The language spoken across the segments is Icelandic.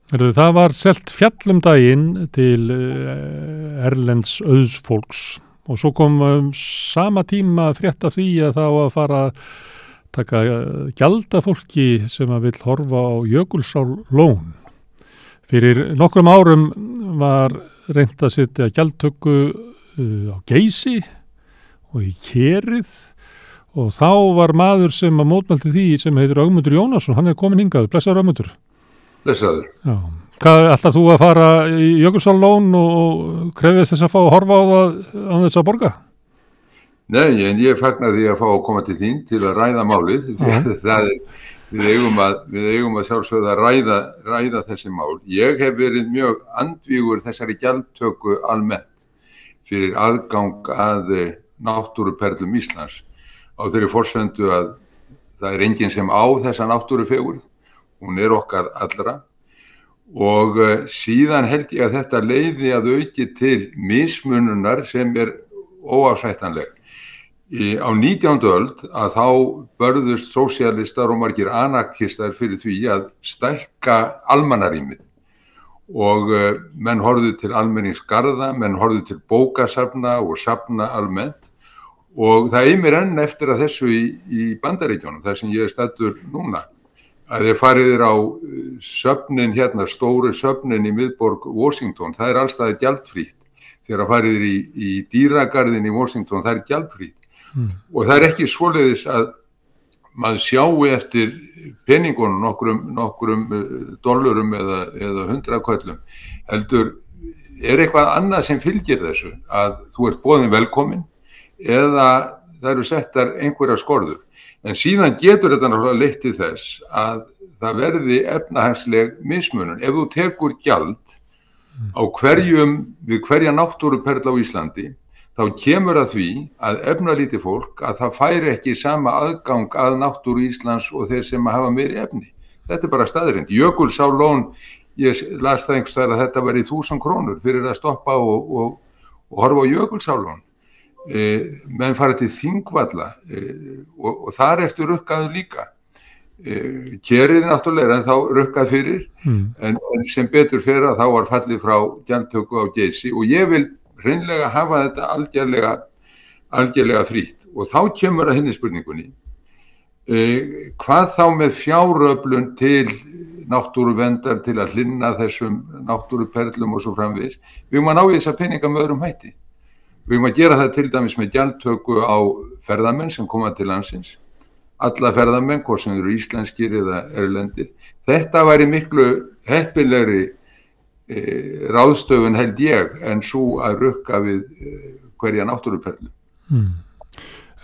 Það var selt fjall daginn til erlends auðsfólks og svo kom sama tíma frétt af því að það á að fara að taka gjalda fólki sem að vill horfa á Jökulsárlón. Fyrir nokkrum árum var reynt að setja gjaldtöku á Geysi og í Kerið og þá var maður sem að mótmælti því sem heitir Ögmundur Jónasson, hann komin hingað, blessaður Ögmundur. Blessaður. Já. Hvað ætlar þú að fara í Jökulsárlón og krefðist þess að fá að horfa á það á þess að borga? Nei, en ég fagna því að fá að koma til þín til að ræða málið. Við eigum að sjálfsögða að ræða þessi mál. Ég hef verið mjög andvígur þessari gjaldtöku almennt fyrir aðgang að náttúruperlum Íslands á þeirri forsendu að það enginn sem á þessa náttúrufegurð, hún okkar allra og síðan held ég að þetta leiði að auki til mismununar sem óásættanleg. Á 19. öld að þá börðust sósíalistar og margir anarkistar fyrir því að stækka almannarýmið og menn horfðu til almenningsgarða, menn horfðu til bókasafna og safna almennt og það mér enn eftir að þessu í Bandaríkjunum, þar sem ég staddur núna, að þið farið á söfnin hérna, stóru söfnin í miðborg Washington, það allstaðar gjaldfrítt. Þegar farið í dýragarðin í Washington, það gjaldfrítt. Og það ekki svoleiðis að maður sjái eftir peningunum nokkrum dollurum eða 100 köllum. Heldur eitthvað annað sem fylgir þessu, að þú boðin velkomin eða það eru settar einhverjar skorður. En síðan getur þetta náttúrulega leitt til þess að það verði efnahagsleg mismunun. Ef þú tekur gjald á við hverja náttúruperlu á Íslandi, þá kemur að því að efnalítið fólk að það færi ekki sama aðgang að náttúru Íslands og þeir sem hafa meiri efni. Þetta bara staðreynd. Jökulsárlón, ég las það einhvers staðar að þetta var í 1000 krónur fyrir að stoppa og horfa á Jökulsárlón. Menn fara til Þingvalla og þar rukkaður líka. Kerið náttúrulega en þá rukkað fyrir en sem betur fer að þá var fallið frá gjaldtöku á Geysi og ég vil hreinlega hafa þetta algerlega frítt og þá kemur að hinni spurningunni hvað þá með fjáröflun til náttúruverndar til að hlynna þessum náttúruperlum og svo framvegis. Við má ná í þessa peninga með öðrum hætti. Við má gera það til dæmis með gjaldtöku á ferðamenn sem koma til landsins. Alla ferðamenn, hvort sem eru íslenskir eða erlendir. Þetta væri miklu heppilegri ráðstöfun held ég en svo að rukka við hverja náttúruperlu.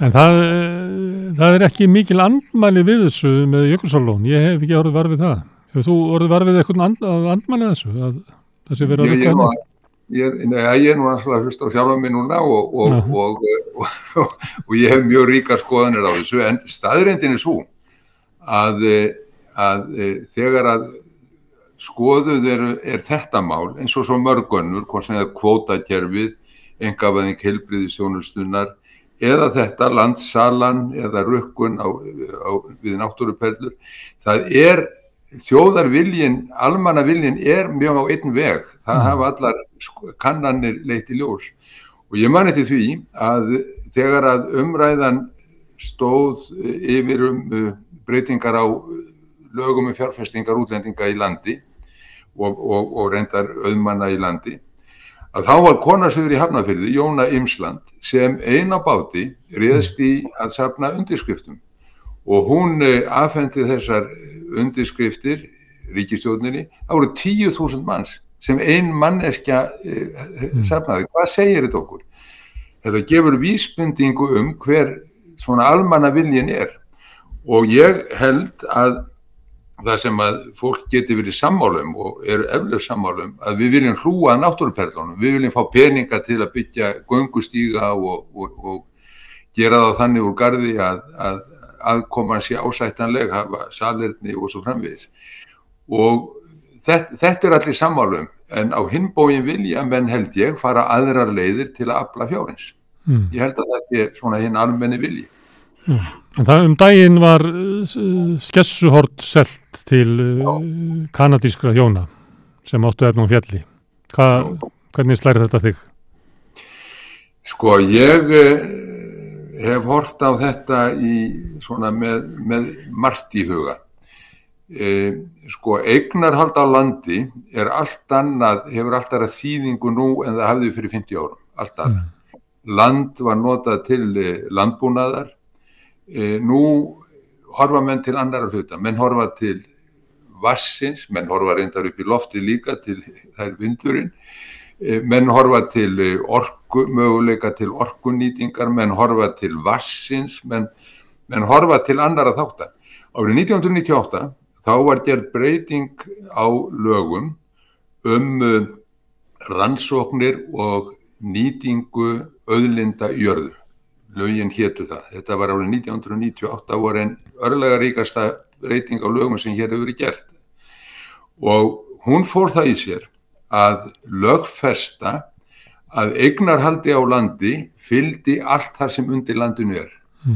En það ekki mikil andmæli við þessu með Jökulsárlón. Ég hef ekki orðið var við það. Hefur þú orðið var við eitthvað andmæli þessu? Að það sé verið að rukka með? Ég nú alltaf að hlusta á sjálfa mig núna og ég hef mjög ríkar skoðanir á þessu en staðreyndin svo að þegar að skoðuð þetta mál eins og svo mörg önnur, hvort sem kvótakerfið, einkavæðing heilbrigðisþjónustunnar eða þetta landsalan eða rukkun við náttúruperlur, það þjóðarviljinn, almannaviljinn mjög á einn veg. Það hafa allar kannanir leitt í ljós. Og ég man eftir því að þegar að umræðan stóð yfir breytingar á lögum fjárfestingar útlendinga í landi og reyndar auðmanna í landi, að þá var kona suður í Hafnarfirði, Jóna Imsland, sem ein á báti réðst í að safna undirskriftum. Og hún afhendi þessar undirskriftir ríkisstjórninni, það voru 10.000 manns sem ein manneskja safnaði. Hvað segir þetta okkur? Þetta gefur vísbendingu hver svona almannaviljinn og ég held að það sem að fólk geti verið sammála og eflaust sammála að við viljum hlúa að náttúruperlunum, við viljum fá peninga til að byggja göngustíga og gera það þannig úr garði að aðkoman sé ásættanleg, hafa salerni og svo framvegis. Og þetta allir sammála en á hinn bóginn vilja menn held ég fara aðrar leiðir til að afla fjárins. Ég held að það sé svona hinn almenni vilji. En það daginn var skessuhorn selt til kanadískra hjóna. sem áttu efnum fjalli. Hvernig slær þetta þig? Sko, ég hef hort á þetta svona með margt í huga. Sko, eignarhald á landi allt annað, hefur allt aðra þýðingu nú en það hafði fyrir 50 árum, allt annað. Land var notað til landbúnaðar, nú horfa menn til annara hluta, menn horfa til vassins, menn horfa reyndar upp í lofti líka til þær vindurinn, menn horfa til möguleika til orkunýtingar, menn horfa til vassins, menn horfa til annara þátta. Árið 1998 þá var gerð breyting á lögum rannsóknir og nýtingu auðlinda í jörðu. Lögin hétu það. Þetta var árið 1998 voru en örlagaríkasta breyting á lögum sem hér hefur verið gert. Og hún fól það í sér að lögfesta að eignarhaldi á landi fylgdi allt þar sem undir landinu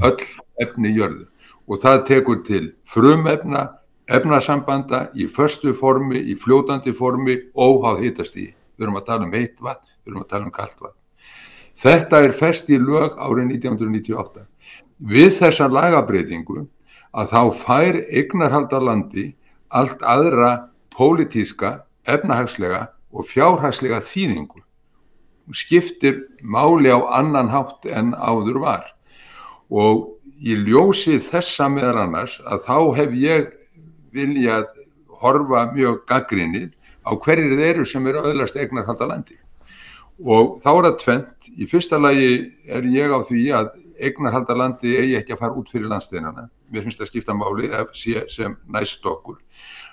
öll efni í jörðu. Og það tekur til frumefna, efnasambanda í föstu formi, í fljótandi formi, óháð hitastigi. Við erum að tala um heitt vatn, við erum að tala um kalt vatn. Þetta fest í lög árið 1998. Við þessa lagabreytingu að þá fær eignarhald á landi allt aðra pólitíska, efnahagslega og fjárhagslega þýðingu. Skiptir máli á annan hátt en áður var. Og í ljósi þessa meðal annars að þá hef ég viljað horfa mjög gagnrýnið á hverjir þeir eru sem eru öðlast eignarhald á landi. Og þá það tvennt. Í fyrsta lagi ég á því að eignarhald á landi eigi ekki að fara út fyrir landsteinana. Mér finnst það skipta máli sem næst okkur.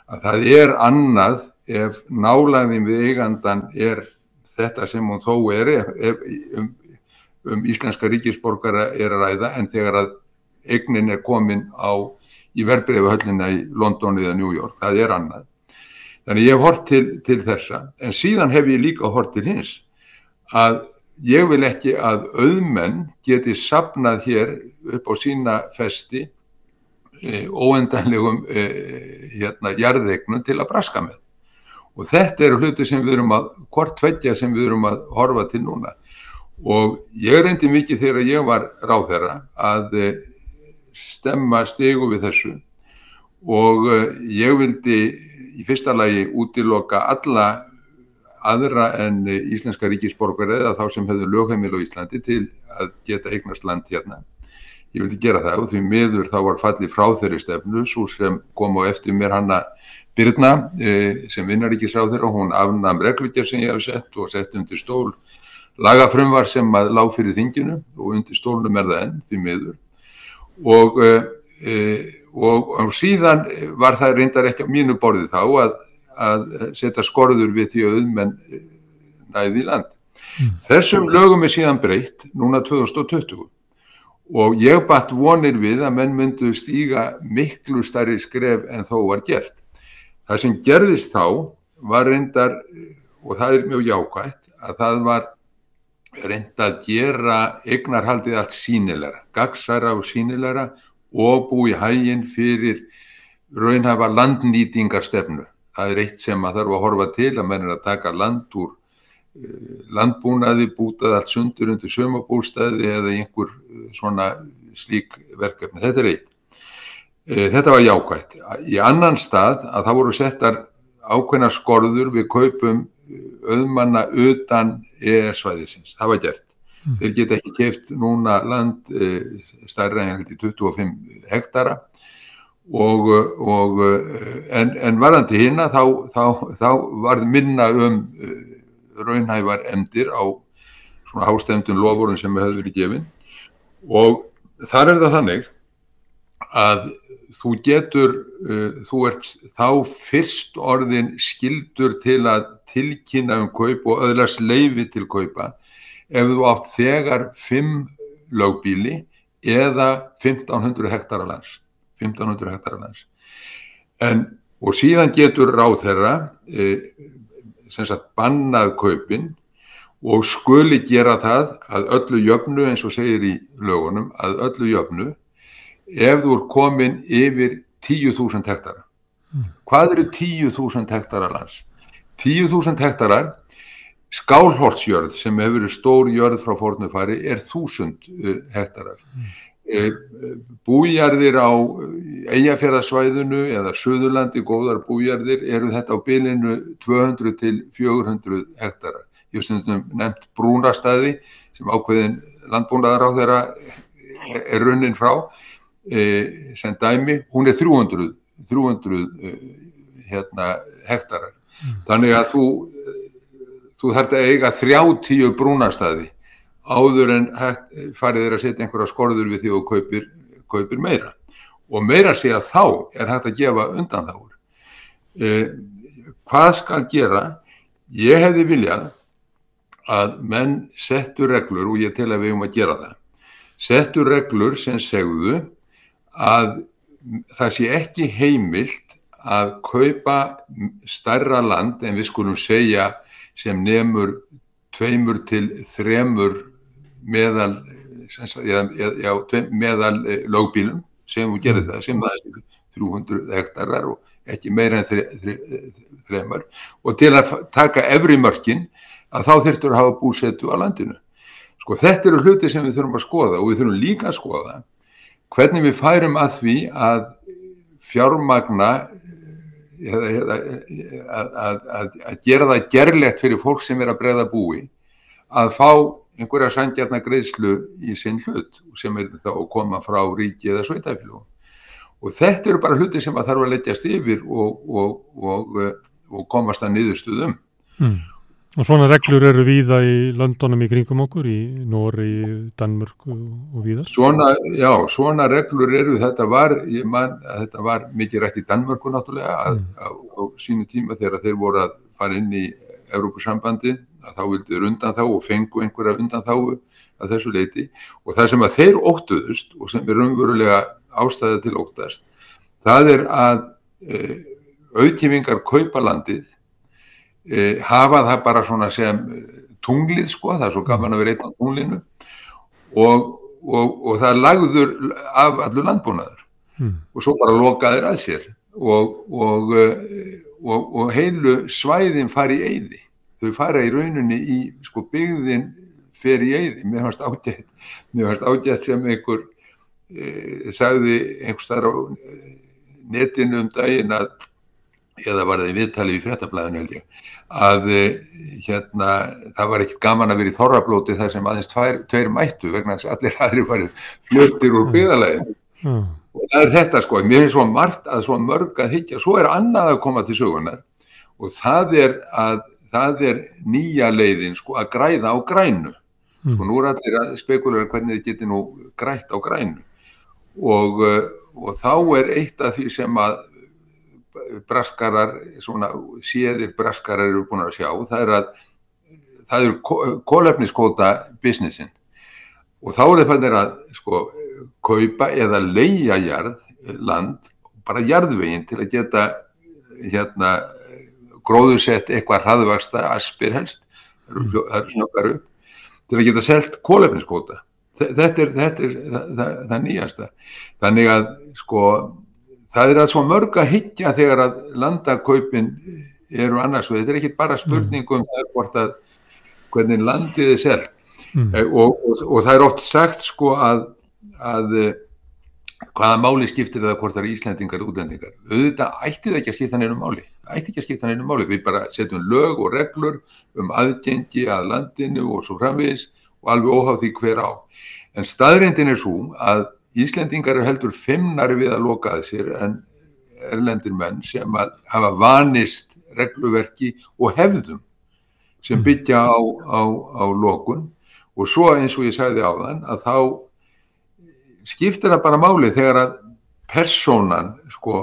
Að það annað ef nálægðin við eigandan þetta sem hún þó íslenska ríkisborgara að ræða, en þegar að eignin komin í verðbréfahöllina í London eða New York, það annað. Þannig ég hef hort til þessa, en síðan hef ég líka hort til hins, að ég vil ekki að auðmenn geti safnað hér upp á sína festi óendanlegum jarðeignum til að braska með. Og þetta eru hluti sem við erum hvort tveggja sem við erum að horfa til núna. Og ég reyndi mikið þegar ég var ráðherra að stemma stigu við þessu og ég vildi í fyrsta lagi útiloka alla aðra en íslenska ríkisborgara eða þá sem hefðu lögheimili á Íslandi til að geta eignast land hérna. Ég vildi gera það og því miður þá var fallið frá þeirri stefnu, svo sem kom á eftir mér Hanna Birna sem innanríkisráðherra, hún afnam reglugerð sem ég hef sett og sett undir stól lagafrumvarp sem lá fyrir þinginu og undir stólnum það enn því miður. Og síðan var það reyndar ekki á mínu borði þá að setja skorður við því að auðmenn næði í land. Þessum lögum síðan breytt núna 2020 og ég batt vonir við að menn myndu stíga miklu stærri skref en þó var gert. Það sem gerðist þá var reyndar, og það mjög jákvætt, að það var reynd að gera eignarhaldið allt sýnilegra, gagnsærra og sýnilegra og búi haginn fyrir raunhæfa landnýtingarstefnu. Það eitt sem að þarf að horfa til að menn að taka land úr landbúnaði, bútað allt sundur undir sumarbústaði eða einhver svona slík verkefni. Þetta eitt. Þetta var jákvætt. Í annan stað að það voru settar ákveðnar skorður við kaupum auðmanna utan EES-svæðisins. Það var gert. Þeir geta ekki keypt núna land stærra en 25 hektara en varðandi hina þá var minna raunhæfar efndir á svona hástemmdum loforðum sem hefur verið gefin og þar það þannig að þú ert þá fyrst orðin skyldur til að tilkynna kaup og öðlast leyfi til kaupa ef þú átt þegar 5 lögbýli eða 1500 hektara lands. Og síðan getur ráðherra sem sagt bannað kaupin og skuli gera það að öllu jöfnu, eins og segir í lögunum, að öllu jöfnu ef þú komin yfir 10.000 hektara. Hvað eru 10.000 hektara lands? 10.000 hektarar. Skálholtsjörð sem hefur verið stór jörð frá fornu fari 1.000 hektarar. Bújarðir á Eyjafjarðarsvæðinu eða Suðurlandi, góðar bújarðir, eru þetta á bilinu 200 til 400 hektarar. Ég hef stundum nefnt Brúnastaði sem ákveðin landbúnaðarráðherra runnin frá sem dæmi, hún 300 hektarar. Þannig að þú þarft að eiga 30 brúnastaði áður en farið að setja einhverja skorður við því og kaupir meira. Og meira sé að þá hægt að gefa undanþágur. Hvað skal gera? Ég hefði viljað að menn settu reglur, og ég tel að við að gera það, settu reglur sem segðu að það sé ekki heimilt að kaupa stærra land en við skulum segja sem nemur 2 til 3 meðal lögbílum, sem við gerum það, sem það 300 hektarar og ekki meira en 3, og til að taka efri mörkin að þá þyrftur að hafa búsetu á landinu. Sko, þetta eru hluti sem við þurfum að skoða, og við þurfum líka að skoða hvernig við færum að því að fjármagna að gera það gerlegt fyrir fólk sem að bregða búi að fá einhverja sanngjarna greiðslu í sinn hlut sem þá að koma frá ríki eða sveitarfélögum. Og þetta eru bara hluti sem að þarf að leggjast yfir og komast að niðurstöðum. Og svona reglur eru víða í löndunum í kringum okkur, í Noregi, Danmörku og víðar? Svona reglur eru, ég man að þetta var mikið rætt í Danmörku náttúrulega á sínu tíma þegar þeir voru að fara inn í Evrópusambandið, að þá vildu þeir undanþágu og fengu einhverja undanþágu að þessu leyti, og það sem að þeir óttuðust og sem raunverulega ástæða til óttast, það að auðkýfingar kaupa landið, hafa það bara svona sem tunglið, sko, það svo gaman að vera einn á tunglinu og það lagður af allur landbúnaður og svo bara lokaðir að sér og heilu svæðin fari í eyði. Þau fara í rauninni í, sko, byggðin fer í eyði. Mér fannst ágætt sem einhver sagði einhvers staðar á netinu daginn að, eða var það í viðtali í Fréttablaðinu held ég, að það var ekkert gaman að vera í Þorrablóti þar sem aðeins 2 mættu vegna þess að allir aðrir varu fluttir úr byggðarlaginu. Og það þetta, sko, mér finnst svo margt að svo mörg að hyggja, svo annað að koma til sögunar og það er nýja leiðin, sko, að græða á grænu. Sko, nú allir að spekulera hvernig þið geti nú grætt á grænu og þá eitt af því sem að braskarar, svona séðir braskarar eru búin að sjá, það er kolefniskvóta businessin og þá þeir fannir að, sko, kaupa eða leigja land, bara jarðveginn til að geta gróðursett eitthvað hraðvaxta aspir helst, það eru snöggar upp, til að geta selt kolefniskvóta. Þetta er það nýjasta. Þannig að, sko, það að svo mörg að hyggja þegar að landakaupin eru annars vegar. Þetta er ekki bara spurningum það hvernig landið selt. Og það er oft sagt, sko, að hvaða máli skiptir það hvort það eru Íslendingar og útlendingar. Auðvitað ætti það ekki að skipta neinu máli. Ætti ekki að skipta neinu máli. Við bara setjum lög og reglur aðgengi að landinu og svo framvegis og alveg óháð því hver á. En staðreyndin er svo að Íslendingar eru heldur feimnari við að loka að sér en erlendir menn sem að hafa vanist regluverki og hefðum sem byggja á lokun og svo eins og ég sagði áðan að þá skiptir það bara máli þegar að persónan, sko,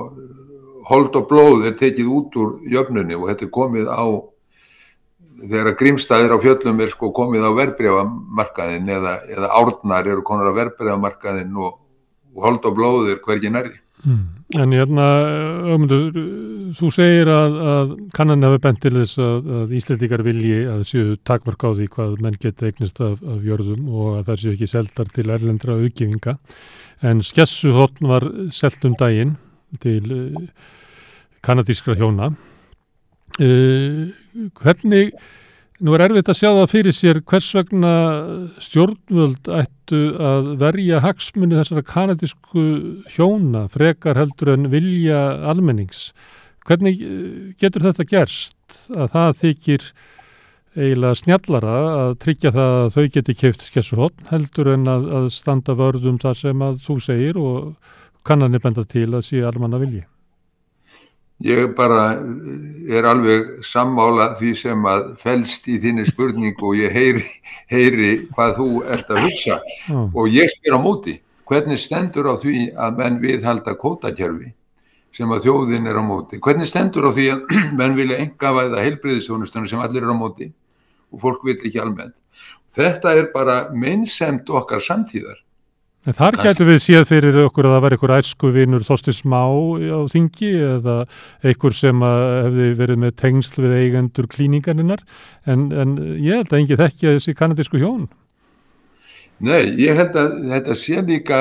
hold og blóð er tekið út úr jöfnunni og þetta er komið á, þegar að Grímsstaðir á fjöllum er, sko, komið á verðbréfamarkaðinn eða Árnar eru konar á verðbréfamarkaðinn og hold og blóð er hvergi nærri. En Ögmundur, þú segir að kannan hafi bent til þess að Íslendingar vilji að séu takmark á því hvað menn geta eignast af jörðum og að það séu ekki seldar til erlendra auðkýfinga. En Skessuhorn var selt daginn til kanadískra hjóna Hvernig, nú erfitt að sjá það fyrir sér hvers vegna stjórnvöld ættu að verja hagsmuni þessara kanadísku hjóna frekar heldur en vilja almennings. Hvernig getur þetta gerst að það þykir eiginlega snjallara að tryggja það að þau geti keypt skessuhorn heldur en að standa vörð það sem að þú segir og kannanir benda til að sé almanna vilji? Ég bara alveg sammála því sem að felst í þinni spurningu og ég heyri hvað þú ert að hugsa og ég spyr á móti, hvernig stendur á því að menn viðhalda kvótakerfi sem að þjóðin á móti? Hvernig stendur á því að menn vilja einkavæða heilbrigðisþjónustuna sem allir á móti og fólk vill ekki almennt? Þetta bara meinsemd okkar samtíðar. En þar gætu við séð fyrir okkur að það var einhver æskuvinur Þorsteins Má á þingi eða einhver sem hefði verið með tengsl við eigendur klíningarinnar en ég held að enginn þekki þessi kanadísku hjón. Nei, ég held að þetta sé líka,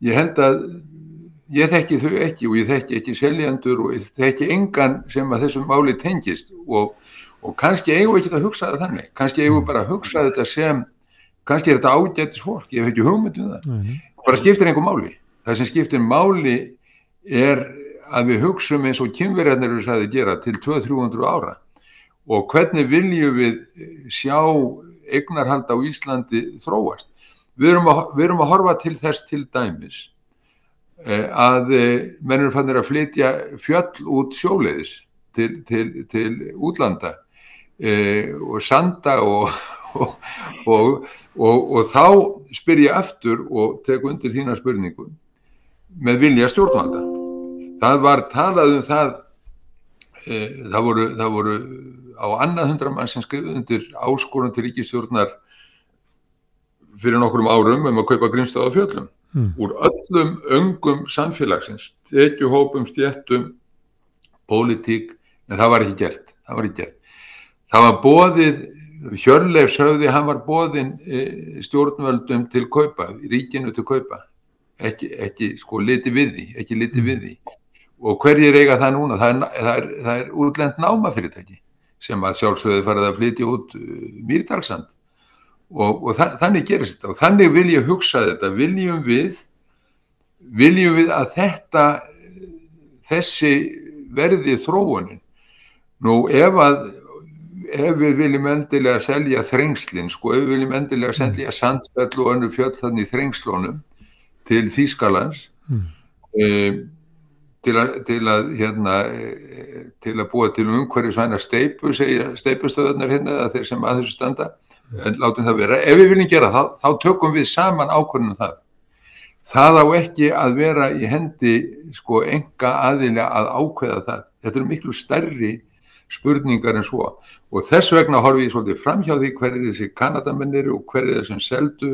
ég held að ég þekki þau ekki og ég þekki ekki seljendur og ég þekki engan sem að þessum máli tengist og kannski eigum við ekki að hugsa það þannig, kannski eigum við bara að hugsa þetta sem kannski þetta ágætis fólk, ég hef ekki hugmynd það. Bara skiptir einhver máli. Það sem skiptir máli að við hugsum eins og Kínverjarnir eru sagði gera til 200-300 ára og hvernig viljum við sjá eignarhald á Íslandi þróast. Við erum að horfa til þess til dæmis að menn eru fannir að flytja fjöll út sjóleiðis til útlanda og sanda og þá spyr ég aftur og tek undir þína spurningu með vilja stjórnvalda. Það var talað það voru á annað 100 mann sem skrifuðu undir áskorun til ríkisstjórnar fyrir nokkrum árum að kaupa Grímsstaði á Fjöllum úr öllum öngum samfélagsins, tekjuhópum, stéttum, pólitík, en það var ekki gert. Það var boðið Hjörleifs höfði, hann var boðinn stjórnvöldum til kaupa, ríkinu til kaupa, ekki litið við því. Og hverjir eiga það núna? Það útlent námafyrirtæki sem að sjálfsögðu farið að flytja út Mýrdalssand og þannig gerist þetta og þannig vil ég hugsa þetta, viljum við að þessi verði þróunin. Nú ef við viljum endilega selja þrengslin, ef við viljum endilega selja Sandfell og önnur fjöll þannig í þrengslunum til Þýskalands til að búa til umhverfisvæna steipustöðarnar eða þeir sem að þessu standa, en látum það vera. Ef við viljum gera það, þá tökum við saman ákvörðun það. Það á ekki að vera í hendi einkaaðila að ákveða það. Þetta eru miklu stærri spurningar en svo og þess vegna horfi ég svolítið framhjá því hverjir þessi Kanadamennir og hverjir þessum seldu,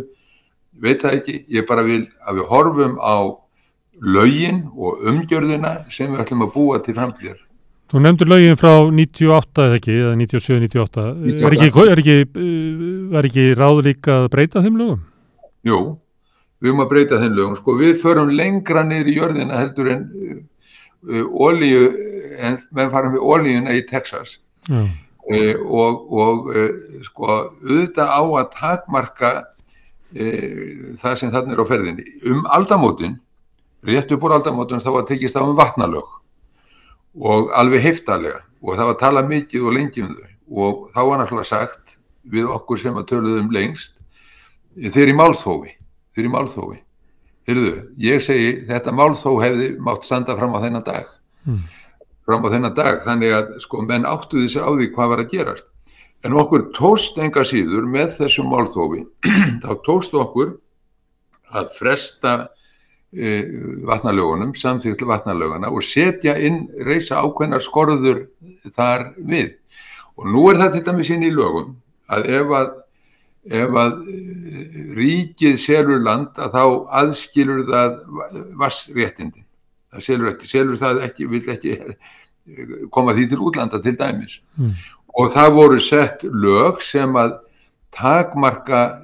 veit það ekki, ég bara vil að við horfum á lögin og umgjörðina sem við ætlum að búa til framtíðar. Þú nefndir lögin frá 98 eða ekki, eða 97, 98. Var ekki ráð líka að breyta þeim lögum? Jú, við að breyta þeim lögum. Við förum lengra niður í jörðina heldur en olíu, en menn farum við olíuna í Texas og auðvitað á að takmarka það sem þarna á ferðinni. Aldamótin, rétt upp úr aldamótin, þá var tekist á vatnalög og alveg heiftarlega og það var talað mikið og lengi þau og þá var náttúrulega sagt við okkur sem að töluðum lengst, þeir í málþófi. Heyrðu, ég segi þetta málþóf hefði mátt standa fram á þennan dag. Þannig að menn áttuðu sig á því hvað var að gerast. En okkur tókst enga síður með þessum málþófi, þá tókst okkur að fresta vatnalögunum, samþykkt vatnalöguna og setja reisa ákveðnar skorður þar við. Og nú það til dæmis inn í lögum að ef að ríkið selur land að þá aðskilur það vatnsréttindin. Það selur það ekki, vill ekki koma því til útlanda til dæmis. Og það voru sett lög sem að takmarka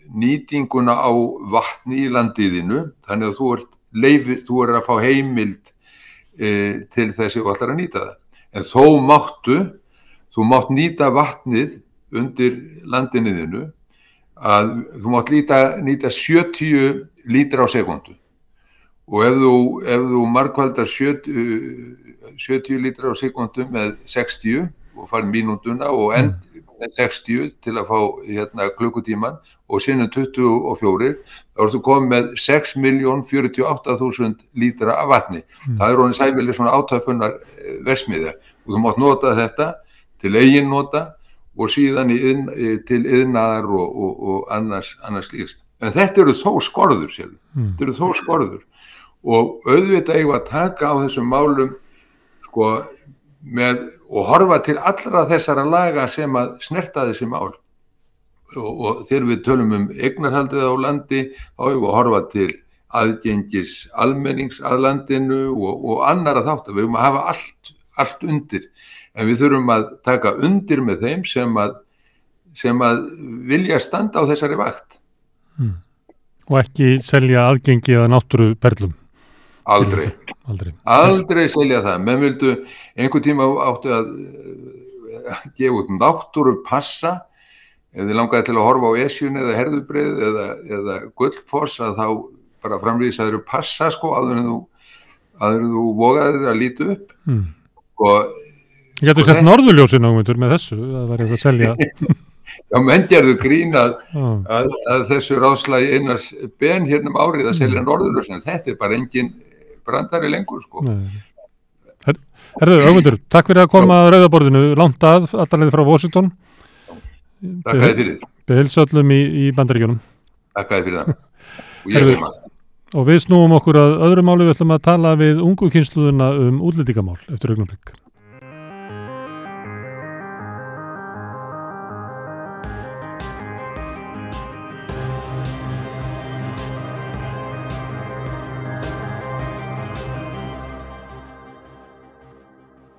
nýtinguna á vatni í landiðinu, þannig að þú er að fá heimild til þessi og allar að nýta það. en þó þú mátt nýta vatnið undir landinniðinu að þú mátt nýta 70 lítra á sekúndu og ef þú margfaldar 70 lítra á sekúndu með 60 og farið mínútuna og með 60 til að fá klukkutíman og sinnum 24 þá ertu komið með 6.048.000 lítra af vatni. Það er orðin sæmileg svona átöfunar versmiðja og þú mátt nota þetta til eigin nota og síðan til iðnaðar og annars slíks. En þetta eru þó skorður, þetta eru þó skorður og auðvitað eigum að taka á þessum málum sko og horfa til allra þessara laga sem að snerta þessi mál og þegar við tölum eignarhaldið á landi þá eigum við að horfa til aðgengis almennings að landinu og annara þátta. Við eigum að hafa allt undir en við þurfum að taka undir með þeim sem að vilja standa á þessari vakt. Og ekki selja aðgengi að náttúruperlum. Aldrei selja það. Menn vildu einhver tíma áttu að gefa út náttúrupassa ef þið langaði til að horfa á Esjun eða Herðubreið eða Gullfoss að þá bara framlýsaður passa sko áður en þú vogaðir að líta upp og Ég getur sett norðurljósin ámyndur með þessu, það var ég að selja. Já, menn gerðu grín að þessu ráðslagi Einars Ben hérna árið að selja norðurljósin, þetta er bara engin brandari lengur, sko. Herðu, ámyndur, takk fyrir að koma að Rauðaborðinu, langt allarleið frá Washington. Takk að þið fyrir. Behilsöllum í Bandaríkjunum. Takk að þið fyrir það. Og ég heima. Og við snúum okkur að öðru máli, við ætlum að tala við ungu kynslóðina útlendingamál eftir augnablik.